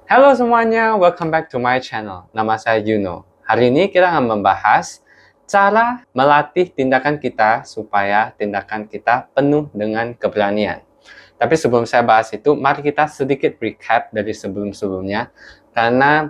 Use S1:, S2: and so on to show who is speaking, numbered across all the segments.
S1: Halo semuanya, welcome back to my channel. Nama saya Yuno. Hari ini kita akan membahas cara melatih tindakan kita supaya tindakan kita penuh dengan keberanian. Tapi sebelum saya bahas itu, mari kita sedikit recap dari sebelum-sebelumnya. Karena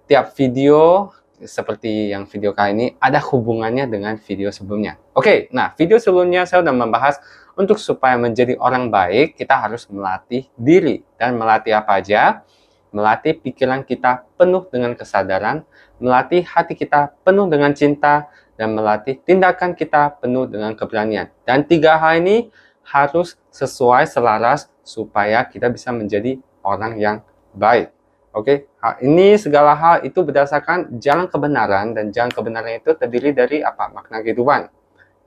S1: tiap video seperti yang video kali ini ada hubungannya dengan video sebelumnya. Oke, nah video sebelumnya saya sudah membahas untuk supaya menjadi orang baik, kita harus melatih diri. Dan melatih apa aja? Melatih pikiran kita penuh dengan kesadaran, melatih hati kita penuh dengan cinta, dan melatih tindakan kita penuh dengan keberanian. Dan tiga hal ini harus sesuai selaras supaya kita bisa menjadi orang yang baik. Oke, ini segala hal itu berdasarkan jalan kebenaran, dan jalan kebenaran itu terdiri dari apa? Makna kehidupan,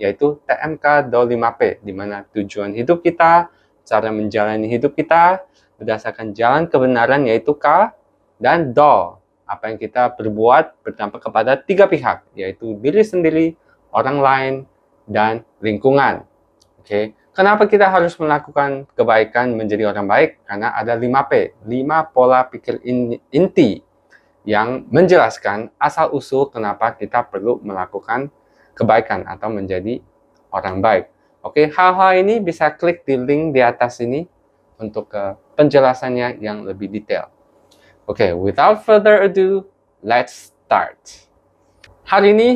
S1: yaitu TMK Do 5P, di mana tujuan hidup kita, cara menjalani hidup kita, berdasarkan jalan kebenaran yaitu K, dan Do, apa yang kita berbuat berdampak kepada tiga pihak, yaitu diri sendiri, orang lain, dan lingkungan. Oke, kenapa kita harus melakukan kebaikan menjadi orang baik? Karena ada 5P, 5 pola pikir inti yang menjelaskan asal-usul kenapa kita perlu melakukan kebaikan atau menjadi orang baik. Oke, hal-hal ini bisa klik di link di atas ini untuk penjelasannya yang lebih detail. Oke, without further ado, let's start. Hari ini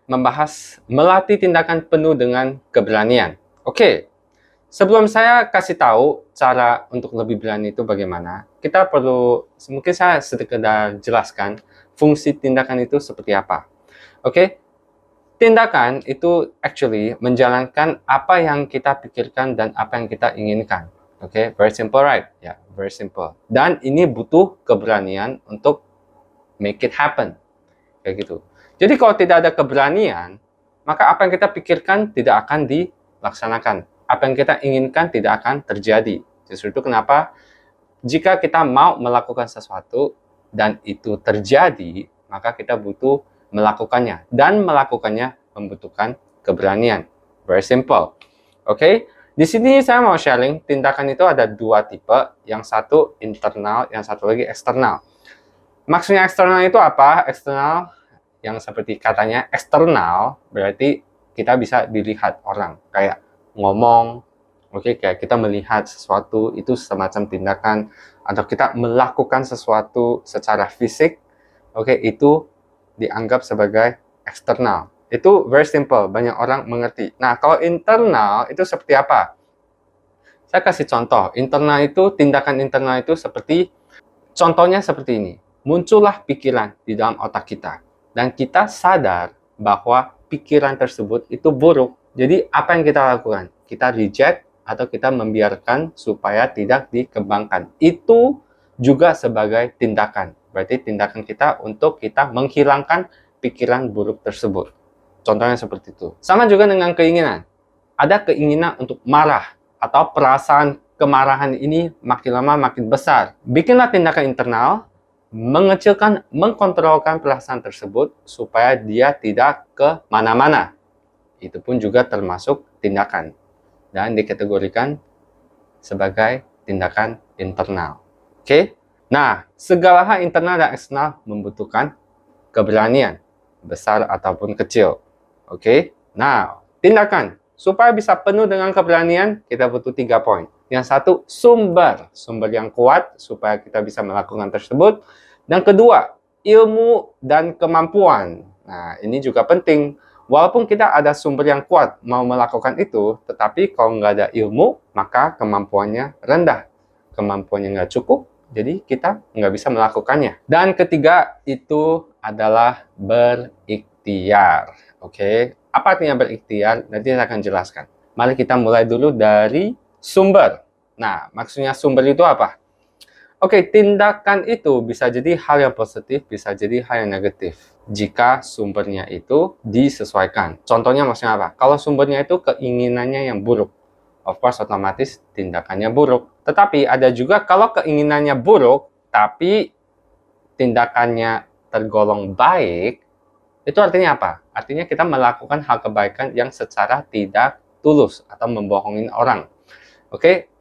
S1: membahas melatih tindakan penuh dengan keberanian. Oke, sebelum saya kasih tahu cara untuk lebih berani itu bagaimana, kita perlu, mungkin saya sedikit jelaskan fungsi tindakan itu seperti apa. Oke, tindakan itu actually menjalankan apa yang kita pikirkan dan apa yang kita inginkan. Oke, very simple, right? Ya, very simple. Dan ini butuh keberanian untuk make it happen. Kayak gitu. Jadi kalau tidak ada keberanian, maka apa yang kita pikirkan tidak akan dilaksanakan. Apa yang kita inginkan tidak akan terjadi. Justru itu kenapa jika kita mau melakukan sesuatu dan itu terjadi, maka kita butuh melakukannya. Dan melakukannya membutuhkan keberanian. Very simple. Oke, di sini saya mau sharing tindakan itu ada dua tipe. Yang satu internal, yang satu lagi eksternal. Maksudnya eksternal itu apa? Eksternal yang seperti katanya eksternal berarti kita bisa dilihat orang. Kayak ngomong, oke, kayak kita melihat sesuatu itu semacam tindakan, atau kita melakukan sesuatu secara fisik, oke, itu dianggap sebagai eksternal. Itu very simple, banyak orang mengerti. Nah, kalau internal itu seperti apa? Saya kasih contoh. Internal itu, tindakan internal itu seperti, contohnya seperti ini. Muncullah pikiran di dalam otak kita. Dan kita sadar bahwa pikiran tersebut itu buruk. Jadi apa yang kita lakukan? Kita reject atau kita membiarkan supaya tidak dikembangkan. Itu juga sebagai tindakan. Berarti tindakan kita untuk kita menghilangkan pikiran buruk tersebut. Contohnya seperti itu. Sama juga dengan keinginan. Ada keinginan untuk marah atau perasaan kemarahan ini makin lama makin besar. Bikinlah tindakan internal, mengecilkan, mengkontrolkan perasaan tersebut supaya dia tidak ke mana-mana. Itu pun juga termasuk tindakan dan dikategorikan sebagai tindakan internal. Oke? Nah, segala hal internal dan eksternal membutuhkan keberanian, besar ataupun kecil. Oke? Nah, tindakan. Supaya bisa penuh dengan keberanian, kita butuh 3 poin. Yang satu, sumber. Sumber yang kuat supaya kita bisa melakukan tersebut. Dan kedua, ilmu dan kemampuan. Nah, ini juga penting. Walaupun kita ada sumber yang kuat mau melakukan itu, tetapi kalau nggak ada ilmu, maka kemampuannya rendah. Kemampuannya nggak cukup, jadi kita nggak bisa melakukannya. Dan ketiga, itu adalah berikhtiar. Oke, apa artinya berikhtiar? Nanti saya akan jelaskan. Mari kita mulai dulu dari sumber. Nah, maksudnya sumber itu apa? Oke, tindakan itu bisa jadi hal yang positif, bisa jadi hal yang negatif. Jika sumbernya itu disesuaikan. Contohnya maksudnya apa? Kalau sumbernya itu keinginannya yang buruk, of course otomatis tindakannya buruk. Tetapi ada juga kalau keinginannya buruk, tapi tindakannya tergolong baik, itu artinya apa? Artinya kita melakukan hal kebaikan yang secara tidak tulus atau membohongin orang. Oke?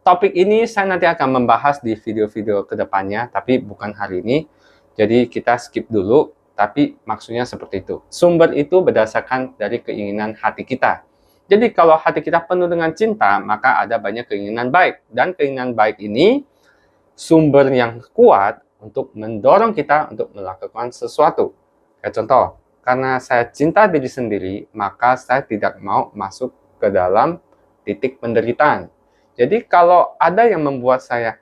S1: topik ini saya nanti akan membahas di video-video kedepannya, tapi bukan hari ini. Jadi kita skip dulu, tapi maksudnya seperti itu. Sumber itu berdasarkan dari keinginan hati kita. Jadi kalau hati kita penuh dengan cinta, maka ada banyak keinginan baik. Dan keinginan baik ini sumber yang kuat untuk mendorong kita untuk melakukan sesuatu. Kayak contoh, karena saya cinta diri sendiri, maka saya tidak mau masuk ke dalam titik penderitaan. Jadi kalau ada yang membuat saya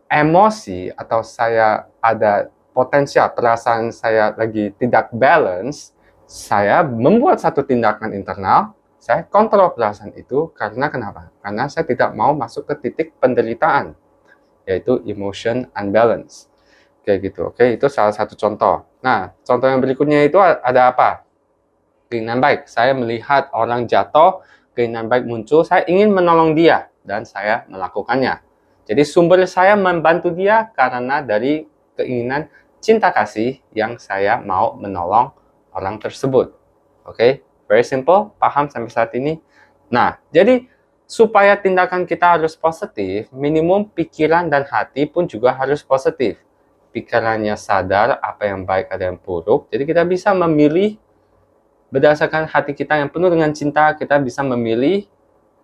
S1: emosi atau saya ada potensial perasaan saya lagi tidak balance, saya membuat satu tindakan internal, saya kontrol perasaan itu karena kenapa? Karena saya tidak mau masuk ke titik penderitaan, yaitu emotion unbalance. Kayak gitu, oke? Itu salah satu contoh. Nah, contoh yang berikutnya itu ada apa? Keinginan baik. Saya melihat orang jatuh, keinginan baik muncul, saya ingin menolong dia, dan saya melakukannya. Jadi sumber saya membantu dia karena dari keinginan cinta kasih yang saya mau menolong orang tersebut. Oke, very simple, paham sampai saat ini? Nah, jadi supaya tindakan kita harus positif, minimum pikiran dan hati pun juga harus positif. Pikirannya sadar apa yang baik, ada yang buruk. Jadi kita bisa memilih berdasarkan hati kita yang penuh dengan cinta, kita bisa memilih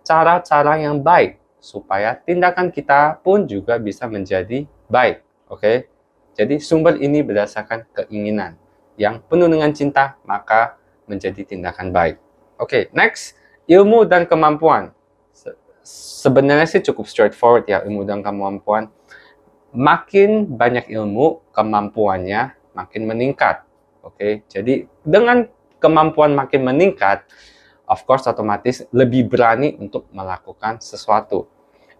S1: cara-cara yang baik supaya tindakan kita pun juga bisa menjadi baik. Oke? Jadi sumber ini berdasarkan keinginan. Yang penuh dengan cinta, maka menjadi tindakan baik. Oke, next, ilmu dan kemampuan. Sebenarnya sih cukup straightforward ya, ilmu dan kemampuan. Makin banyak ilmu, kemampuannya makin meningkat. Oke, jadi dengan kemampuan makin meningkat, of course otomatis lebih berani untuk melakukan sesuatu.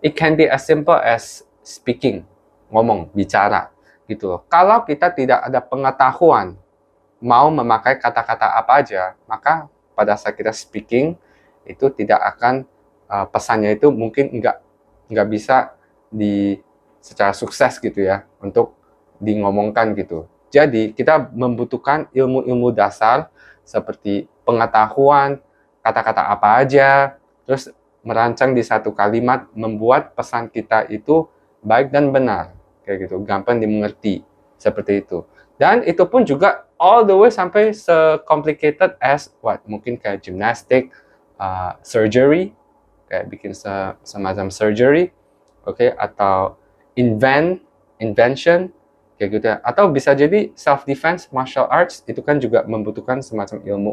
S1: It can be as simple as speaking, ngomong, bicara, gitu loh. Kalau kita tidak ada pengetahuan mau memakai kata-kata apa aja, maka pada saat kita speaking itu tidak akan pesannya itu mungkin nggak bisa secara sukses gitu ya untuk ngomongkan gitu. Jadi kita membutuhkan ilmu-ilmu dasar seperti pengetahuan, kata-kata apa aja, terus merancang di satu kalimat, membuat pesan kita itu baik dan benar, kayak gitu, gampang dimengerti, seperti itu. Dan itu pun juga all the way sampai se-complicated as what, mungkin kayak gymnastic, surgery, kayak bikin semacam surgery, oke, atau invention, kayak gitu ya. Atau bisa jadi self-defense, martial arts, itu kan juga membutuhkan semacam ilmu.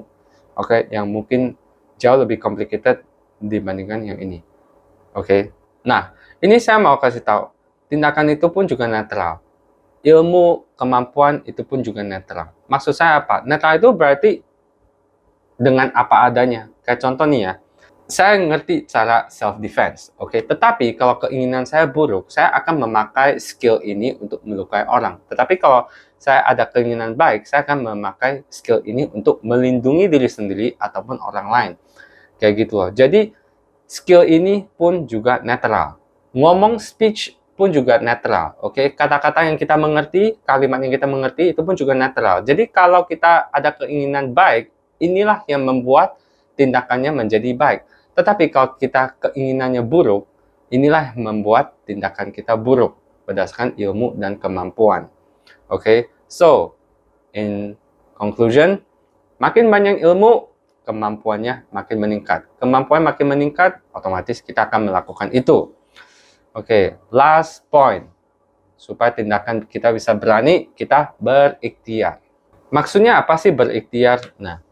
S1: Oke, yang mungkin jauh lebih complicated dibandingkan yang ini. Oke. Nah, ini saya mau kasih tahu. Tindakan itu pun juga netral. Ilmu, kemampuan itu pun juga netral. Maksud saya apa? Netral itu berarti dengan apa adanya. Kayak contoh nih ya, saya ngerti cara self-defense, oke? Tetapi kalau keinginan saya buruk, saya akan memakai skill ini untuk melukai orang. Tetapi kalau saya ada keinginan baik, saya akan memakai skill ini untuk melindungi diri sendiri ataupun orang lain. Kayak gitu loh. Jadi, skill ini pun juga netral. Ngomong speech pun juga netral, oke? Kata-kata yang kita mengerti, kalimat yang kita mengerti, itu pun juga netral. Jadi, kalau kita ada keinginan baik, inilah yang membuat tindakannya menjadi baik. Tetapi kalau kita keinginannya buruk, inilah yang membuat tindakan kita buruk berdasarkan ilmu dan kemampuan. Oke, so in conclusion, makin banyak ilmu, kemampuannya makin meningkat. Kemampuan makin meningkat, otomatis kita akan melakukan itu. Oke, last point. Supaya tindakan kita bisa berani, kita berikhtiar. Maksudnya apa sih berikhtiar? Nah,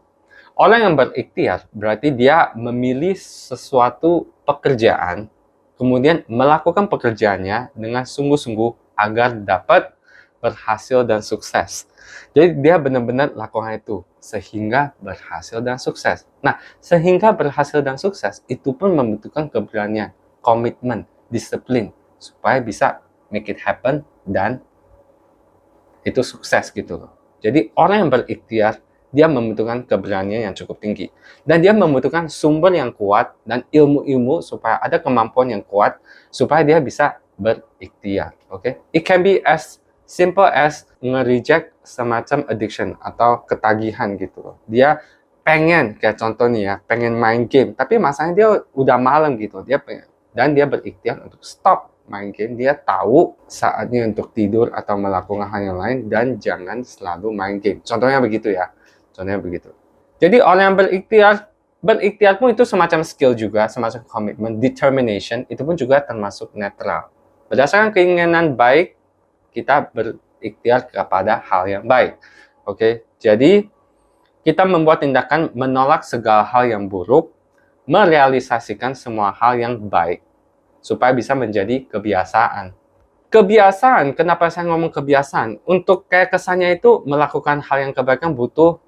S1: orang yang berikhtiar berarti dia memilih sesuatu pekerjaan, kemudian melakukan pekerjaannya dengan sungguh-sungguh agar dapat berhasil dan sukses. Jadi dia benar-benar lakukan itu sehingga berhasil dan sukses. Nah, sehingga berhasil dan sukses itu pun membutuhkan keberanian, komitmen, disiplin supaya bisa make it happen dan itu sukses gitu loh. Jadi orang yang berikhtiar dia membutuhkan keberanian yang cukup tinggi. Dan dia membutuhkan sumber yang kuat dan ilmu-ilmu supaya ada kemampuan yang kuat supaya dia bisa berikhtiar. Oke? It can be as simple as nge-reject semacam addiction atau ketagihan gitu. Dia pengen, kayak contoh nih ya, pengen main game. Tapi masalahnya dia udah malam gitu. Dia dan dia berikhtiar untuk stop main game. Dia tahu saatnya untuk tidur atau melakukan hal yang lain dan jangan selalu main game. Contohnya begitu ya. Contohnya begitu. Jadi orang yang berikhtiar pun itu semacam skill juga, semacam komitmen, determination, itu pun juga termasuk netral. Berdasarkan keinginan baik, kita berikhtiar kepada hal yang baik. Oke, jadi kita membuat tindakan menolak segala hal yang buruk, merealisasikan semua hal yang baik, supaya bisa menjadi kebiasaan. Kebiasaan, kenapa saya ngomong kebiasaan? Untuk kayak kesannya itu melakukan hal yang kebaikan butuh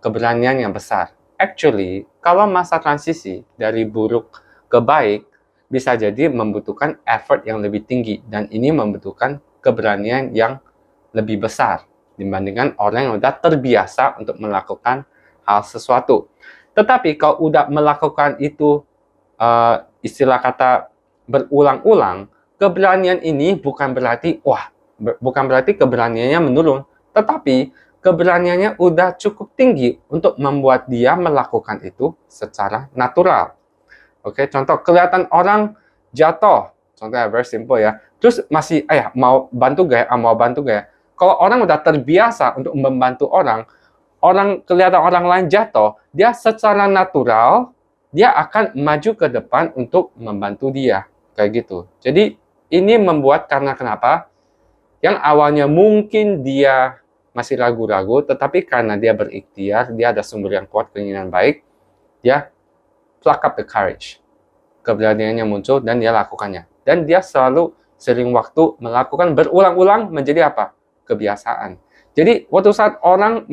S1: keberanian yang besar. Actually, kalau masa transisi dari buruk ke baik, bisa jadi membutuhkan effort yang lebih tinggi. Dan ini membutuhkan keberanian yang lebih besar dibandingkan orang yang udah terbiasa untuk melakukan hal sesuatu. Tetapi kalau udah melakukan itu, istilah kata berulang-ulang, keberanian ini bukan berarti keberaniannya menurun, tetapi keberaniannya udah cukup tinggi untuk membuat dia melakukan itu secara natural. Oke, contoh kelihatan orang jatuh, contohnya very simple ya, terus masih mau bantu gak ya, mau bantu gak ya. Kalau orang udah terbiasa untuk membantu orang kelihatan orang lain jatuh, dia secara natural dia akan maju ke depan untuk membantu dia, kayak gitu. Jadi ini membuat, karena kenapa? Yang awalnya mungkin dia masih ragu-ragu, tetapi karena dia berikhtiar, dia ada sumber yang kuat, keinginan baik, dia pluck up the courage. Keberaniannya muncul dan dia lakukannya. Dan dia selalu sering waktu melakukan berulang-ulang menjadi apa? Kebiasaan. Jadi waktu saat orang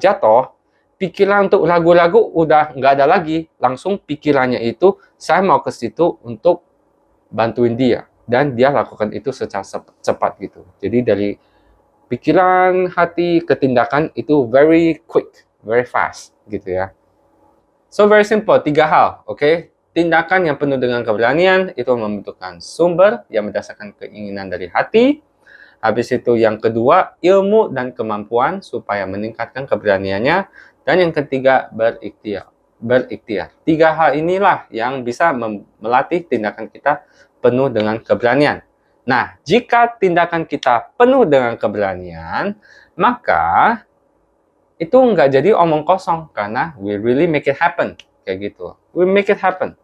S1: jatuh, pikiran untuk ragu-ragu udah nggak ada lagi. Langsung pikirannya itu, saya mau ke situ untuk bantuin dia. Dan dia lakukan itu secara cepat gitu. Jadi dari pikiran, hati, ke tindakan itu very quick, very fast gitu ya. So very simple, 3 hal, oke? Tindakan yang penuh dengan keberanian itu membutuhkan sumber yang berdasarkan keinginan dari hati. Habis itu yang kedua, ilmu dan kemampuan supaya meningkatkan keberaniannya. Dan yang ketiga, berikhtiar. 3 hal inilah yang bisa melatih tindakan kita penuh dengan keberanian. Nah, jika tindakan kita penuh dengan keberanian, maka itu nggak jadi omong kosong, karena we really make it happen, kayak gitu. We make it happen.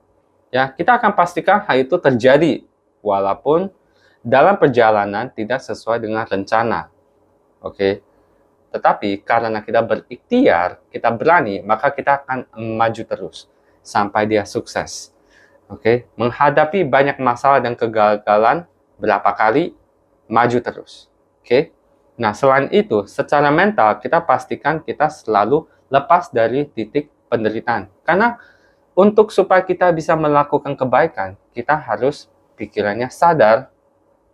S1: Ya, kita akan pastikan hal itu terjadi, walaupun dalam perjalanan tidak sesuai dengan rencana. Oke. Tetapi karena kita berikhtiar, kita berani, maka kita akan maju terus sampai dia sukses. Oke, menghadapi banyak masalah dan kegagalan berapa kali, maju terus. Oke. Nah, selain itu, secara mental kita pastikan kita selalu lepas dari titik penderitaan. Karena untuk supaya kita bisa melakukan kebaikan, kita harus pikirannya sadar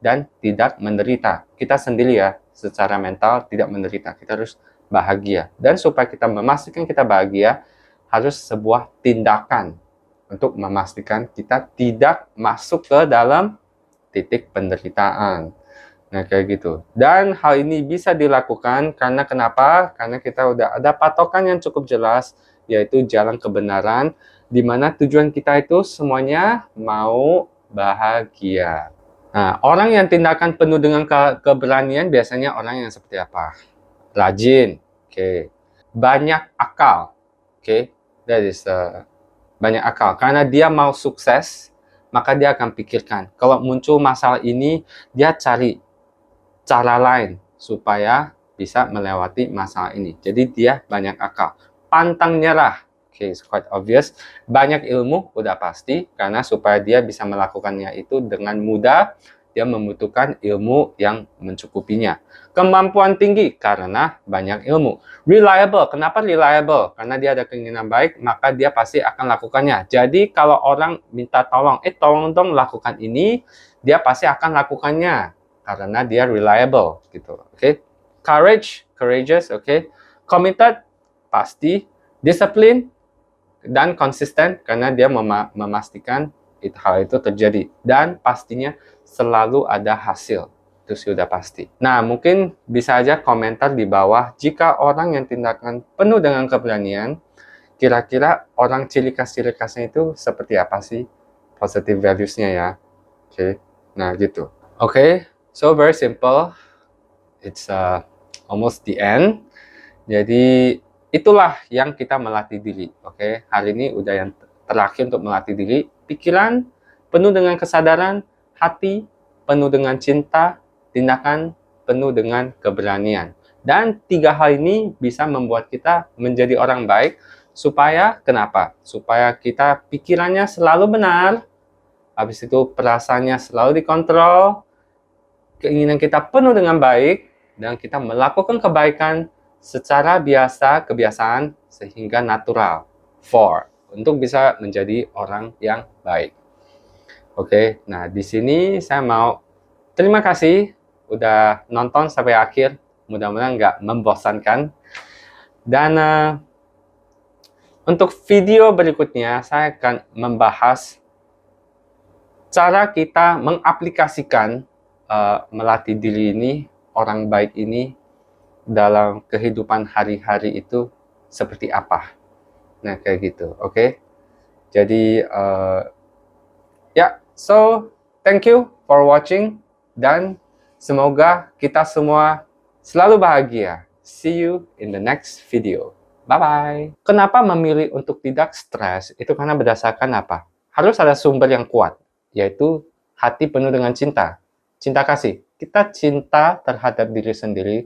S1: dan tidak menderita. Kita sendiri ya, secara mental tidak menderita. Kita harus bahagia. Dan supaya kita memastikan kita bahagia, harus sebuah tindakan untuk memastikan kita tidak masuk ke dalam titik penderitaan. Nah, kayak gitu. Dan hal ini bisa dilakukan karena kenapa? Karena kita udah ada patokan yang cukup jelas, yaitu jalan kebenaran, di mana tujuan kita itu semuanya mau bahagia. Nah, orang yang tindakan penuh dengan keberanian biasanya orang yang seperti apa? Rajin, oke. Banyak akal, oke. That is banyak akal. Karena dia mau sukses, maka dia akan pikirkan. Kalau muncul masalah ini, dia cari cara lain supaya bisa melewati masalah ini. Jadi dia banyak akal. Pantang nyerah. Oke, it's quite obvious. Banyak ilmu, udah pasti. Karena supaya dia bisa melakukannya itu dengan mudah, dia membutuhkan ilmu yang mencukupinya. Kemampuan tinggi, karena banyak ilmu. Reliable, kenapa reliable? Karena dia ada keinginan baik, maka dia pasti akan lakukannya. Jadi kalau orang minta tolong, tolong dong lakukan ini, dia pasti akan lakukannya. Karena dia reliable, gitu. Oke. Courageous, oke. Committed, pasti. Discipline, dan konsisten karena dia memastikan hal itu terjadi, dan pastinya selalu ada hasil, itu sudah pasti. Nah, mungkin bisa aja komentar di bawah, jika orang yang tindakan penuh dengan keberanian, kira-kira orang ciri khasnya itu seperti apa sih? positive values-nya ya. Oke, nah gitu. Oke, so very simple. It's almost the end. Jadi itulah yang kita melatih diri. Oke, hari ini udah yang terakhir untuk melatih diri. Pikiran penuh dengan kesadaran, hati penuh dengan cinta, tindakan penuh dengan keberanian. Dan 3 hal ini bisa membuat kita menjadi orang baik. Supaya kenapa? Supaya kita pikirannya selalu benar, habis itu perasaannya selalu dikontrol, keinginan kita penuh dengan baik, dan kita melakukan kebaikan secara biasa, kebiasaan, sehingga natural. Untuk bisa menjadi orang yang baik. Oke, nah di sini saya mau terima kasih udah nonton sampai akhir. Mudah-mudahan nggak membosankan. Dan untuk video berikutnya, saya akan membahas cara kita mengaplikasikan melatih diri ini, orang baik ini, dalam kehidupan hari-hari itu seperti apa. Nah, kayak gitu, oke? Jadi, so thank you for watching, dan semoga kita semua selalu bahagia. See you in the next video. Bye-bye. Kenapa memilih untuk tidak stres? Itu karena berdasarkan apa? Harus ada sumber yang kuat, yaitu hati penuh dengan cinta. Cinta kasih. Kita cinta terhadap diri sendiri,